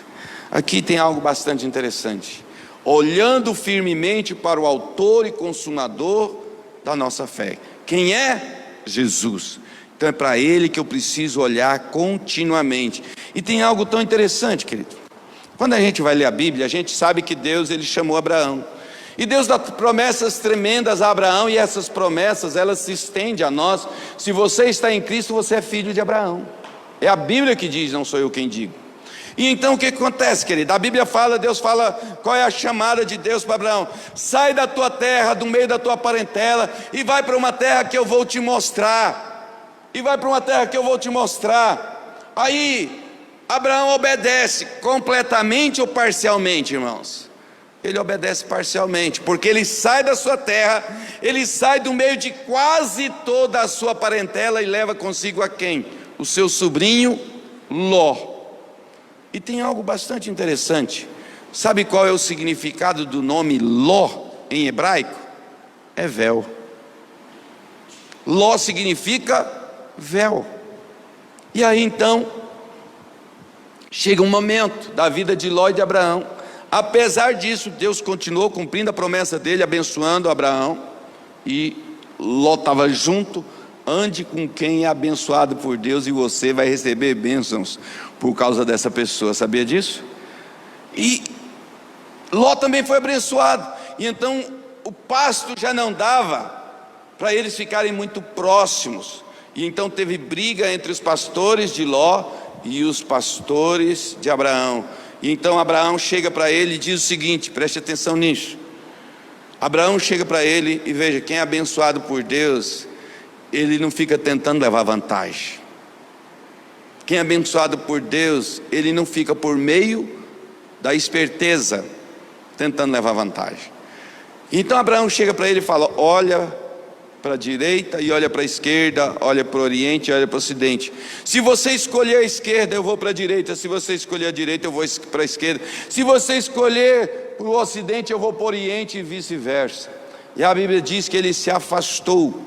Aqui tem algo bastante interessante. Olhando firmemente para o autor e consumador da nossa fé. Quem é? Jesus. Então é para Ele que eu preciso olhar continuamente. E tem algo tão interessante, querido. Quando a gente vai ler a Bíblia, a gente sabe que Deus, Ele chamou Abraão. E Deus dá promessas tremendas a Abraão, e essas promessas, elas se estendem a nós. Se você está em Cristo, você é filho de Abraão. É a Bíblia que diz, não sou eu quem digo. E então o que acontece, querido? A Bíblia fala, Deus fala, qual é a chamada de Deus para Abraão? Sai da tua terra, do meio da tua parentela, e vai para uma terra que eu vou te mostrar. E vai para uma terra que eu vou te mostrar. Aí, Abraão obedece completamente ou parcialmente, irmãos? Ele obedece parcialmente, porque ele sai da sua terra, ele sai do meio de quase toda a sua parentela e leva consigo a quem? O seu sobrinho Ló. E tem algo bastante interessante. Sabe qual é o significado do nome Ló em hebraico? É véu. Ló significa véu. E aí então chega um momento da vida de Ló e de Abraão. Apesar disso, Deus continuou cumprindo a promessa dele, abençoando Abraão. E Ló estava junto. Ande com quem é abençoado por Deus, e você vai receber bênçãos por causa dessa pessoa. Sabia disso? E Ló também foi abençoado. E então o pasto já não dava para eles ficarem muito próximos. E então teve briga entre os pastores de Ló e os pastores de Abraão. E então Abraão chega para ele e diz o seguinte, preste atenção nisso. Abraão chega para ele e veja, quem é abençoado por Deus, ele não fica tentando levar vantagem. Quem é abençoado por Deus, ele não fica por meio da esperteza tentando levar vantagem. Então Abraão chega para ele e fala, olha para a direita e olha para a esquerda, olha para o oriente e olha para o ocidente. Se você escolher a esquerda, eu vou para a direita. Se você escolher a direita, eu vou para a esquerda. Se você escolher para o ocidente, eu vou para o oriente, e vice-versa. E a Bíblia diz que ele se afastou.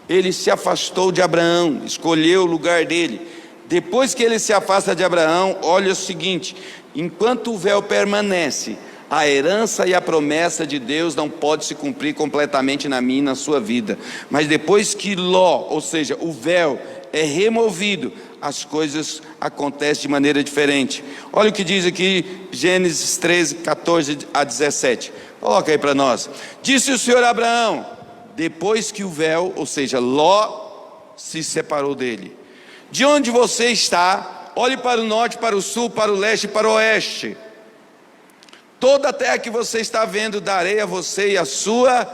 Ele se afastou de Abraão, escolheu o lugar dele. Depois que ele se afasta de Abraão, olha o seguinte: enquanto o véu permanece, a herança e a promessa de Deus não pode se cumprir completamente na minha e na sua vida. Mas depois que Ló, ou seja, o véu é removido, as coisas acontecem de maneira diferente. Olha o que diz aqui Gênesis 13, 14 a 17. Coloca aí para nós. Disse o Senhor a Abraão, depois que o véu, ou seja, Ló, se separou dele: de onde você está, olhe para o norte, para o sul, para o leste e para o oeste. Toda a terra que você está vendo, darei a você e a sua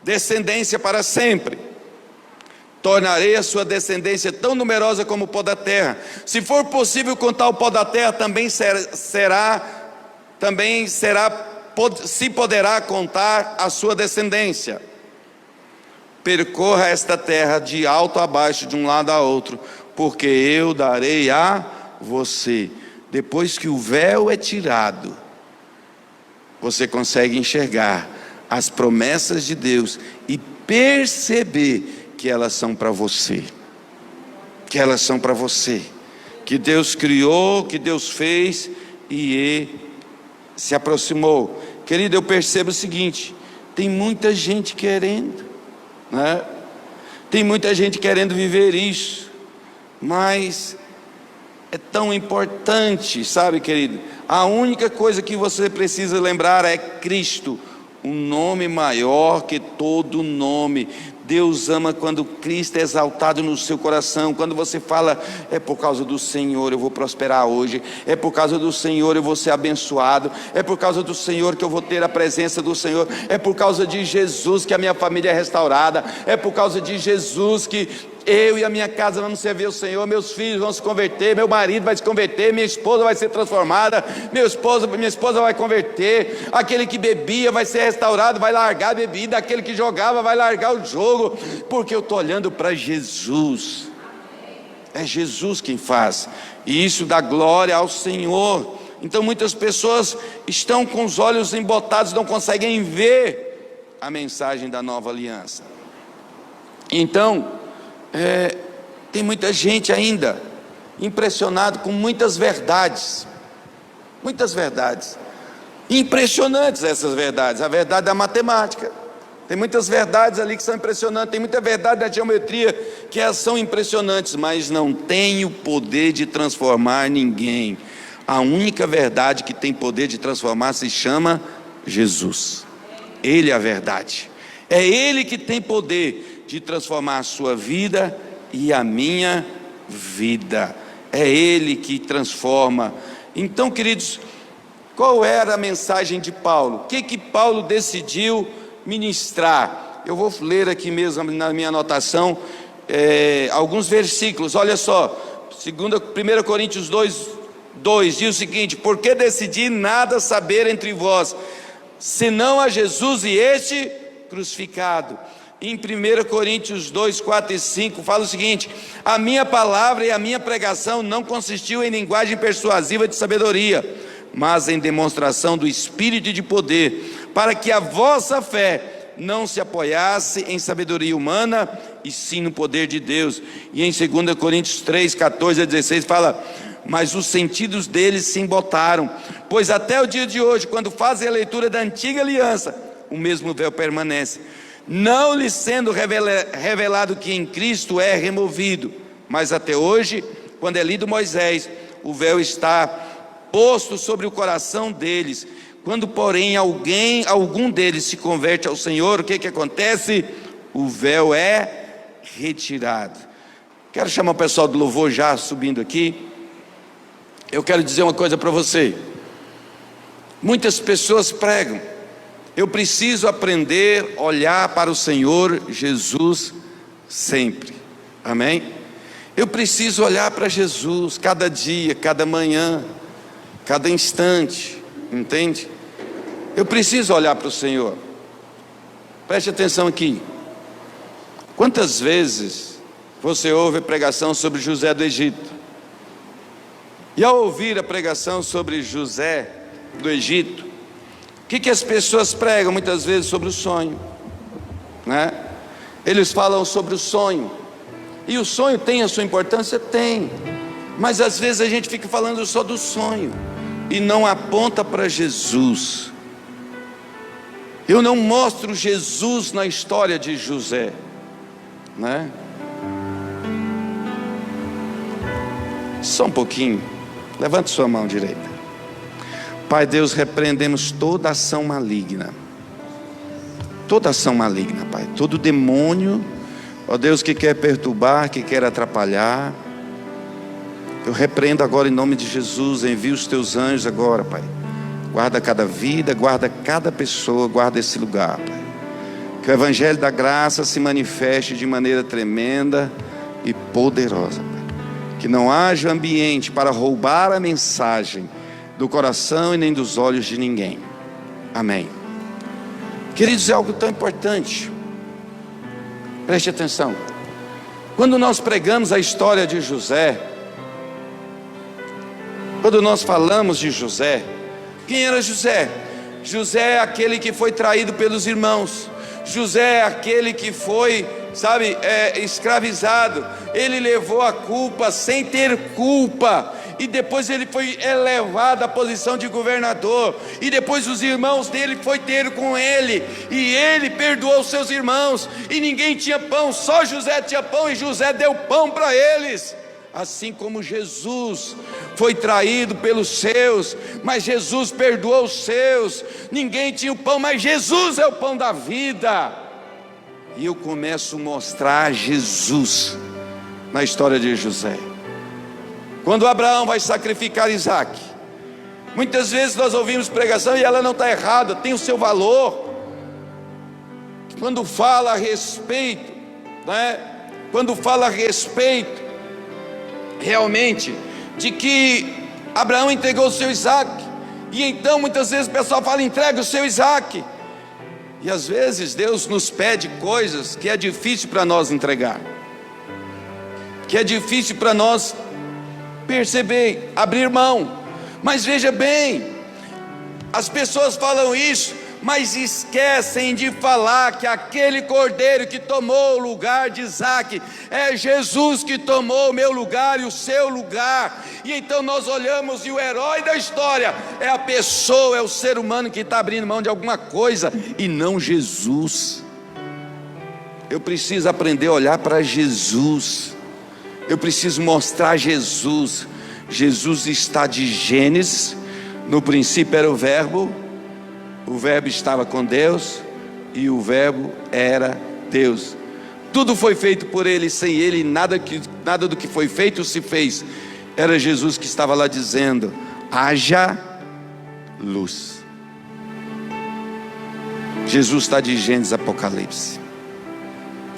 descendência para sempre. Tornarei a sua descendência tão numerosa como o pó da terra. Se for possível contar o pó da terra, se poderá contar a sua descendência. Percorra esta terra de alto a baixo, de um lado a outro, porque eu darei a você. Depois que o véu é tirado, você consegue enxergar as promessas de Deus e perceber que elas são para você. Que elas são para você. Que Deus criou, que Deus fez e se aproximou. Querido, eu percebo o seguinte: tem muita gente querendo, né? Tem muita gente querendo viver isso, mas é tão importante, sabe, querido? A única coisa que você precisa lembrar é Cristo, um nome maior que todo nome. Deus ama quando Cristo é exaltado no seu coração. Quando você fala, é por causa do Senhor eu vou prosperar hoje, é por causa do Senhor eu vou ser abençoado, é por causa do Senhor que eu vou ter a presença do Senhor, é por causa de Jesus que a minha família é restaurada, é por causa de Jesus que Eu e a minha casa vamos servir o Senhor, meus filhos vão se converter, meu marido vai se converter, minha esposa vai ser transformada, minha esposa vai converter, aquele que bebia vai ser restaurado, vai largar a bebida, aquele que jogava vai largar o jogo, porque eu estou olhando para Jesus. É Jesus quem faz, e isso dá glória ao Senhor. Então muitas pessoas estão com os olhos embotados, não conseguem ver a mensagem da nova aliança. Então tem muita gente ainda impressionado com muitas verdades, impressionantes essas verdades. A verdade da matemática, tem muitas verdades ali que são impressionantes, tem muita verdade da geometria que são impressionantes, mas não tem o poder de transformar ninguém. A única verdade que tem poder de transformar se chama Jesus. Ele é a verdade, é Ele que tem poder de transformar a sua vida e a minha vida. É Ele que transforma. Então, queridos, qual era a mensagem de Paulo? O que Paulo decidiu ministrar? Eu vou ler aqui mesmo na minha anotação alguns versículos. Olha só, 1 Coríntios 2 diz o seguinte: porque decidi nada saber entre vós, senão a Jesus e este crucificado. Em 1 Coríntios 2, 4 e 5 fala o seguinte: a minha palavra e a minha pregação não consistiu em linguagem persuasiva de sabedoria, mas em demonstração do Espírito e de poder, para que a vossa fé não se apoiasse em sabedoria humana, e sim no poder de Deus. E em 2 Coríntios 3, 14 a 16 fala: mas os sentidos deles se embotaram, pois até o dia de hoje, quando fazem a leitura da antiga aliança, o mesmo véu permanece, não lhe sendo revelado que em Cristo é removido. Mas até hoje, quando é lido Moisés, o véu está posto sobre o coração deles. Quando porém algum deles se converte ao Senhor, o que acontece? O véu é retirado. Quero chamar o pessoal do louvor já subindo aqui. Eu quero dizer uma coisa para você. Muitas pessoas pregam: eu preciso aprender a olhar para o Senhor Jesus sempre. Amém? Eu preciso olhar para Jesus cada dia, cada manhã, cada instante. Entende? Eu preciso olhar para o Senhor. Preste atenção aqui. Quantas vezes você ouve a pregação sobre José do Egito? E ao ouvir a pregação sobre José do Egito, o que as pessoas pregam muitas vezes? Sobre o sonho, né? Eles falam sobre o sonho, e o sonho tem a sua importância? Tem, mas às vezes a gente fica falando só do sonho e não aponta para Jesus. Eu não mostro Jesus na história de José, né? Só um pouquinho, levante sua mão direita. Pai Deus, repreendemos toda ação maligna, Pai, todo demônio, ó Deus, que quer perturbar, que quer atrapalhar, eu repreendo agora em nome de Jesus. Envia os teus anjos agora, Pai, guarda cada vida, guarda cada pessoa, guarda esse lugar, Pai, que o Evangelho da graça se manifeste de maneira tremenda e poderosa, Pai. Que não haja ambiente para roubar a mensagem do coração e nem dos olhos de ninguém. Amém. Queridos, é algo tão importante. Preste atenção. Quando nós pregamos a história de José, quando nós falamos de José, quem era José? José é aquele que foi traído pelos irmãos. José é aquele que foi, escravizado. Ele levou a culpa sem ter culpa, e depois ele foi elevado à posição de governador, e depois os irmãos dele foi ter com ele, e ele perdoou seus irmãos, e ninguém tinha pão, só José tinha pão, e José deu pão para eles. Assim como Jesus foi traído pelos seus, mas Jesus perdoou os seus. Ninguém tinha o pão, mas Jesus é o pão da vida. E eu começo a mostrar Jesus na história de José. Quando Abraão vai sacrificar Isaac, muitas vezes nós ouvimos pregação e ela não está errada, tem o seu valor. Quando fala a respeito, quando fala a respeito realmente de que Abraão entregou o seu Isaque. E então muitas vezes o pessoal fala: entrega o seu Isaque. E às vezes Deus nos pede coisas que é difícil para nós entregar, que é difícil para nós perceber, abrir mão. Mas veja bem, as pessoas falam isso, mas esquecem de falar que aquele cordeiro que tomou o lugar de Isaque é Jesus, que tomou o meu lugar e o seu lugar. E então nós olhamos e o herói da história é a pessoa, é o ser humano que está abrindo mão de alguma coisa, e não Jesus. Eu preciso aprender a olhar para Jesus, eu preciso mostrar Jesus. Jesus está de Gênesis, no princípio era o Verbo estava com Deus, e o Verbo era Deus. Tudo foi feito por Ele, sem Ele nada do que foi feito se fez. Era Jesus que estava lá dizendo: haja luz. Jesus está de Gênesis, Apocalipse.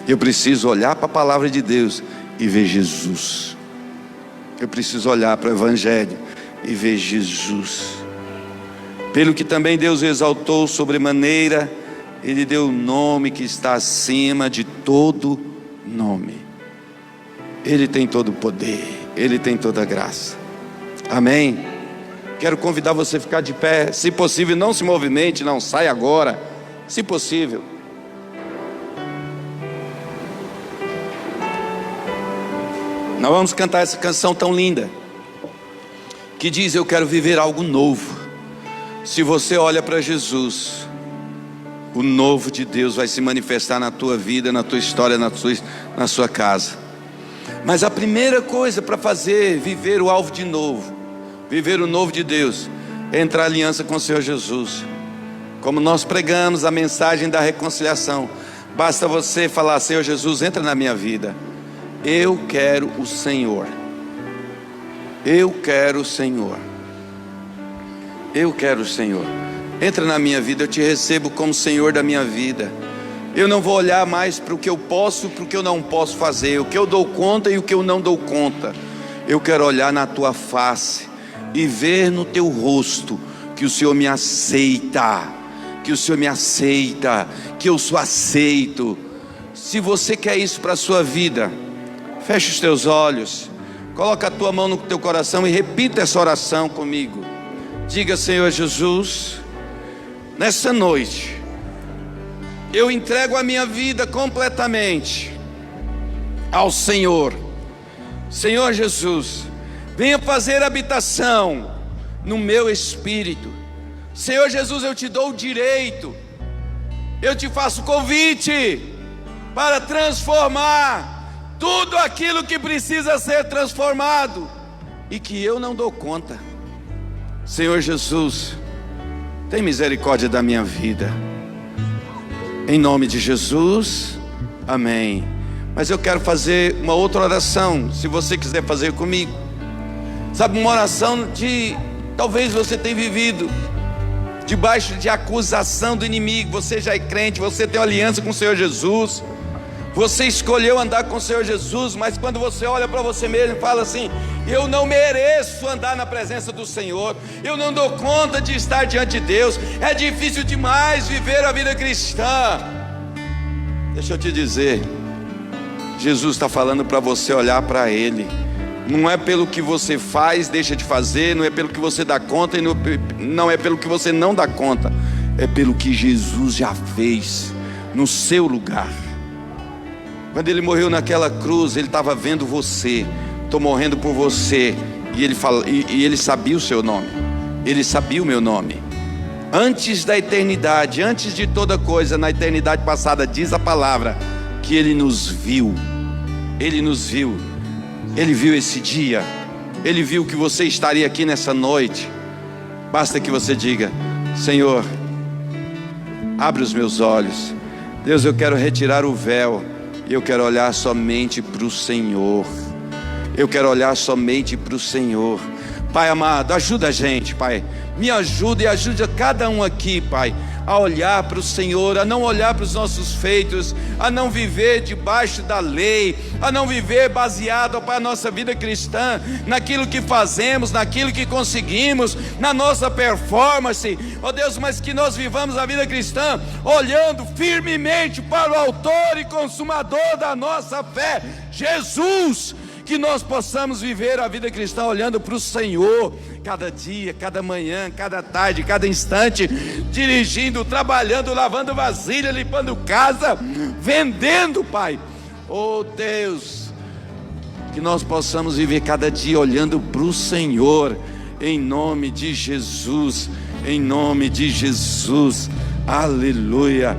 Eu preciso olhar para a palavra de Deus e ver Jesus. Eu preciso olhar para o Evangelho e ver Jesus. Pelo que também Deus o exaltou sobremaneira, Ele deu o nome que está acima de todo nome. Ele tem todo o poder, Ele tem toda a graça. Amém? Quero convidar você a ficar de pé. Se possível, não se movimente, não saia agora. Se possível. Nós vamos cantar essa canção tão linda, que diz: eu quero viver algo novo. Se você olha para Jesus, o novo de Deus vai se manifestar na tua vida, na tua história, na sua casa. Mas a primeira coisa para fazer viver o alvo de novo, viver o novo de Deus, é entrar em aliança com o Senhor Jesus. Como nós pregamos a mensagem da reconciliação, basta você falar: Senhor Jesus, entra na minha vida. Eu quero o Senhor. Eu quero o Senhor. Eu quero o Senhor. Entra na minha vida, eu te recebo como Senhor da minha vida. Eu não vou olhar mais para o que eu posso, para o que eu não posso fazer, o que eu dou conta e o que eu não dou conta. Eu quero olhar na tua face e ver no teu rosto que o Senhor me aceita, que o Senhor me aceita, que eu sou aceito. Se você quer isso para a sua vida, feche os teus olhos, coloca a tua mão no teu coração e repita essa oração comigo. Diga: Senhor Jesus, nessa noite eu entrego a minha vida completamente ao Senhor. Senhor Jesus, venha fazer habitação no meu espírito. Senhor Jesus, eu te dou o direito, eu te faço convite para transformar tudo aquilo que precisa ser transformado e que eu não dou conta. Senhor Jesus, tem misericórdia da minha vida. Em nome de Jesus, amém. Mas eu quero fazer uma outra oração, se você quiser fazer comigo. Sabe, uma oração de, talvez você tenha vivido debaixo de acusação do inimigo. Você já é crente, você tem uma aliança com o Senhor Jesus, você escolheu andar com o Senhor Jesus, mas quando você olha para você mesmo e fala assim: eu não mereço andar na presença do Senhor, eu não dou conta de estar diante de Deus, é difícil demais viver a vida cristã. Deixa eu te dizer, Jesus está falando para você olhar para Ele. Não é pelo que você faz, deixa de fazer, não é pelo que você dá conta, e não é pelo que você não dá conta, é pelo que Jesus já fez no seu lugar. Quando Ele morreu naquela cruz, Ele estava vendo você. Estou morrendo por você. E Ele sabia o seu nome. Ele sabia o meu nome. Antes da eternidade, antes de toda coisa, na eternidade passada, diz a palavra que Ele nos viu. Ele nos viu. Ele viu esse dia. Ele viu que você estaria aqui nessa noite. Basta que você diga: Senhor, abre os meus olhos. Deus, eu quero retirar o véu. E eu quero olhar somente para o Senhor. Eu quero olhar somente para o Senhor. Pai amado, ajuda a gente, Pai. Me ajuda e ajude a cada um aqui, Pai, a olhar para o Senhor, a não olhar para os nossos feitos, a não viver debaixo da lei, a não viver baseado para a nossa vida cristã, naquilo que fazemos, naquilo que conseguimos, na nossa performance, ó Deus, mas que nós vivamos a vida cristã olhando firmemente para o autor e consumador da nossa fé, Jesus. Que nós possamos viver a vida cristã olhando para o Senhor, cada dia, cada manhã, cada tarde, cada instante, dirigindo, trabalhando, lavando vasilha, limpando casa, vendendo, Pai. Oh Deus, que nós possamos viver cada dia olhando para o Senhor, em nome de Jesus, em nome de Jesus, aleluia.